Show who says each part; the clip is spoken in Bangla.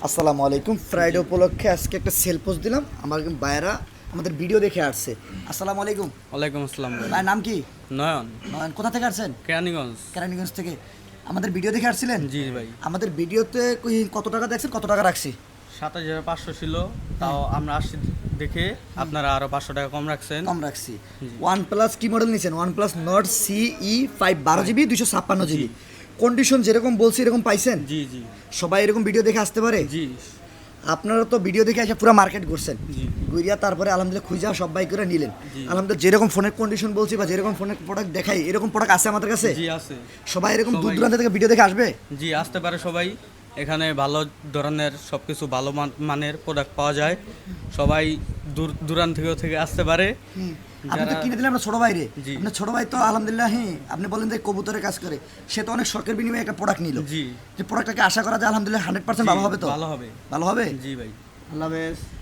Speaker 1: আসসালামু আলাইকুম। ফ্রাইডে উপলক্ষে আজকে একটা সেল পোস্ট দিলাম। আমার ভাইয়েরা আমাদের ভিডিও দেখে আসছে। আসসালামু আলাইকুম।
Speaker 2: ওয়ালাইকুম আসসালাম ভাই।
Speaker 1: ভাইয়ের নাম কি?
Speaker 2: নয়ন,
Speaker 1: নয়ন। কোথা থেকে আসছেন?
Speaker 2: কেরানীগঞ্জ।
Speaker 1: কেরানীগঞ্জ থেকে। আমাদের ভিডিও দেখে আসছিলেন?
Speaker 2: জি ভাই।
Speaker 1: আমাদের ভিডিওতে কত টাকা দেখছেন, কত টাকা রাখছি?
Speaker 2: 27,500 ছিল, তাও আমরা আসছি দেখে আপনারা আরো 500 টাকা কম রাখছেন।
Speaker 1: কম রাখছি। OnePlus কি মডেল নিছেন? OnePlus Nord CE5 12GB 256GB। Condition যেরকম বলছি এরকম পাইছেন?
Speaker 2: জি জি
Speaker 1: সবাই এরকম ভিডিও দেখে আসতে পারে?
Speaker 2: জি
Speaker 1: আপনারা তো ভিডিও দেখে এসে পুরো মার্কেট ঘুরছেন,
Speaker 2: জি
Speaker 1: ঘুরিয়া তারপরে আলহামদুলিল্লাহ খুঁজা সব বাই করে নিলেন।
Speaker 2: জি।
Speaker 1: আলহামদুলিল্লাহ যেরকম ফোনের কন্ডিশন বলছি বা যেরকম ফোনের প্রোডাক্ট দেখাই এরকম প্রোডাক্ট আছে আমাদের কাছে।
Speaker 2: জি আছে।
Speaker 1: সবাই এরকম দূর
Speaker 2: সবাই-
Speaker 1: দূরান্ত থেকে ভিডিও দেখে আসবে?
Speaker 2: জি আসতে পারে সবাই। এখানে ভালো ধরনের সবকিছু ভালো মানের প্রোডাক্ট পাওয়া যায়। সবাই দূর দূরান্ত থেকে আসতে পারে।
Speaker 1: আপনি তো
Speaker 2: যারা-
Speaker 1: কিনে দিলেন আপনার ছোট ভাইরে।
Speaker 2: জি।
Speaker 1: আপনার ছোট ভাই তো আলহামদুলিল্লাহ, হ্যাঁ আপনি বলেন যে কবুতরের কাজ করে, সে তো অনেক শখের বিনিময়ে একটা প্রোডাক্ট নিল।
Speaker 2: জি
Speaker 1: যে প্রোডাক্টটাকে আশা করা যায় আলহামদুলিল্লাহ 100% ভালো হবে তো?
Speaker 2: ভালো হবে।
Speaker 1: ভালো হবে।
Speaker 2: জি ভাই।
Speaker 1: আল্লাহ হাফেজ।